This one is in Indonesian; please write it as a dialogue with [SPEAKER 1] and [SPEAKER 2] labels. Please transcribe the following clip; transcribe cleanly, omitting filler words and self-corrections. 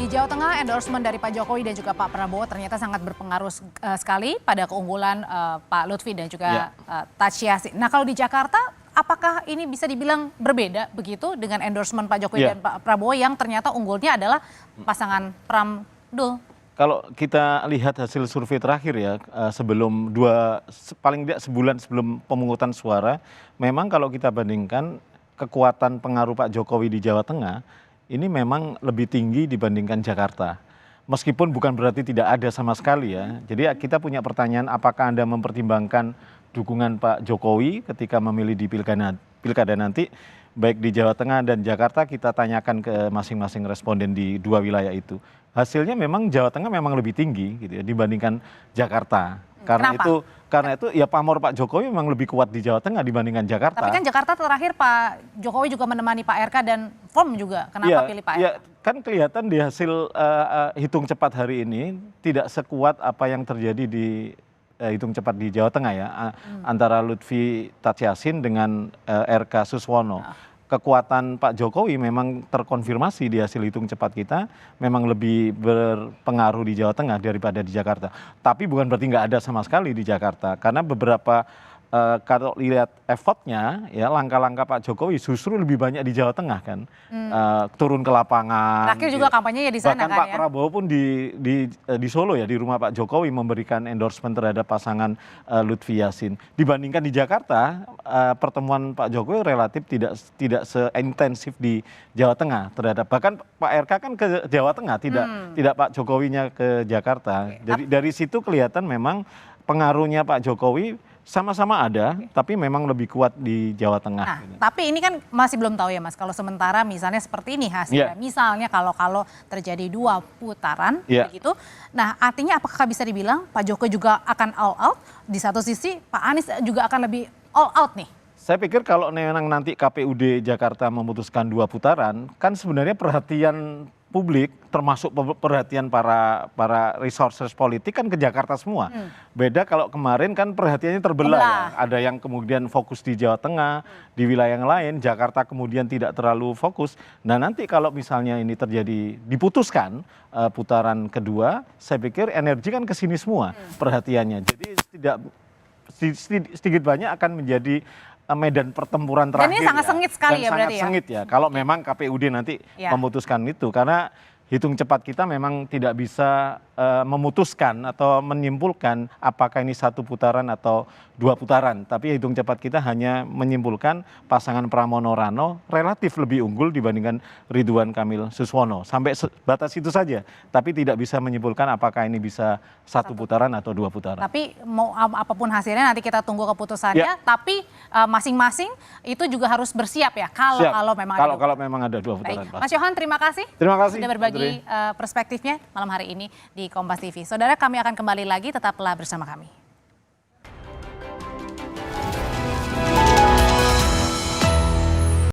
[SPEAKER 1] Jawa Tengah, endorsement dari Pak Jokowi dan juga Pak Prabowo ternyata sangat berpengaruh sekali pada keunggulan Pak Lutfi dan juga Taci Yassin. Nah, kalau di Jakarta, apakah ini bisa dibilang berbeda begitu dengan endorsement Pak Jokowi dan Pak Prabowo yang ternyata unggulnya adalah pasangan Pram Dul?
[SPEAKER 2] Kalau kita lihat hasil survei terakhir ya, sebelum paling tidak sebulan sebelum pemungutan suara, memang kalau kita bandingkan kekuatan pengaruh Pak Jokowi di Jawa Tengah, ini memang lebih tinggi dibandingkan Jakarta. Meskipun bukan berarti tidak ada sama sekali ya. Jadi kita punya pertanyaan, apakah Anda mempertimbangkan dukungan Pak Jokowi ketika memilih di pilkada nanti, baik di Jawa Tengah dan Jakarta. Kita tanyakan ke masing-masing responden di dua wilayah itu. Hasilnya memang Jawa Tengah memang lebih tinggi gitu ya dibandingkan Jakarta. Karena itu ya pamor Pak Jokowi memang lebih kuat di Jawa Tengah dibandingkan Jakarta.
[SPEAKER 1] Tapi kan Jakarta terakhir Pak Jokowi juga menemani Pak RK dan FOM juga. Kenapa pilih Pak RK?
[SPEAKER 2] Ya, kan kelihatan di hasil hitung cepat hari ini tidak sekuat apa yang terjadi di hitung cepat di Jawa Tengah ya, antara Lutfi Taci Yassin dengan RK Suswono. Kekuatan Pak Jokowi memang terkonfirmasi di hasil hitung cepat kita, memang lebih berpengaruh di Jawa Tengah daripada di Jakarta. Tapi bukan berarti nggak ada sama sekali di Jakarta, karena beberapa kalau lihat effortnya ya, langkah-langkah Pak Jokowi justru lebih banyak di Jawa Tengah kan, turun ke lapangan.
[SPEAKER 1] Terakhir juga kampanyenya di sana.
[SPEAKER 2] Bahkan
[SPEAKER 1] kan
[SPEAKER 2] Pak Prabowo pun di Solo ya, di rumah Pak Jokowi memberikan endorsement terhadap pasangan Lutfi Yassin. Dibandingkan di Jakarta, pertemuan Pak Jokowi relatif tidak seintensif di Jawa Tengah terhadap, bahkan Pak RK kan ke Jawa Tengah, tidak Pak Jokowinya ke Jakarta. Jadi dari situ kelihatan memang pengaruhnya Pak Jokowi sama-sama ada, tapi memang lebih kuat di Jawa Tengah.
[SPEAKER 1] Nah, tapi ini kan masih belum tahu ya Mas, kalau sementara misalnya seperti ini hasilnya, misalnya kalau terjadi 2 putaran begitu, nah artinya apakah bisa dibilang Pak Jokowi juga akan all out, di satu sisi Pak Anies juga akan lebih all out nih?
[SPEAKER 2] Saya pikir kalau nanti KPUD Jakarta memutuskan 2 putaran, kan sebenarnya perhatian publik termasuk perhatian para resources politik kan ke Jakarta semua. Beda kalau kemarin kan perhatiannya terbelah ya. Ada yang kemudian fokus di Jawa Tengah, di wilayah yang lain, Jakarta kemudian tidak terlalu fokus. Nah nanti kalau misalnya ini terjadi, diputuskan putaran kedua, saya pikir energi kan ke sini semua perhatiannya. Jadi sedikit banyak akan menjadi medan pertempuran terakhir.
[SPEAKER 1] Dan ini sangat sengit sekali ya berarti ya?
[SPEAKER 2] Sangat sengit ya, kalau memang KPUD nanti memutuskan itu. Karena hitung cepat kita memang tidak bisa memutuskan atau menyimpulkan apakah ini 1 putaran atau 2 putaran. Tapi hitung cepat kita hanya menyimpulkan pasangan Pramono Rano relatif lebih unggul dibandingkan Ridwan Kamil Suswono. Sampai batas itu saja. Tapi tidak bisa menyimpulkan apakah ini bisa 1 putaran atau 2 putaran.
[SPEAKER 1] Tapi mau apapun hasilnya nanti kita tunggu keputusannya. Tapi masing-masing itu juga harus bersiap ya kalau memang ada 2 putaran.
[SPEAKER 2] Baik.
[SPEAKER 1] Mas Yohan, terima kasih.
[SPEAKER 2] Terima kasih.
[SPEAKER 1] Sudah berbagi perspektifnya malam hari ini di Kompas TV. Saudara, kami akan kembali lagi, tetaplah bersama kami.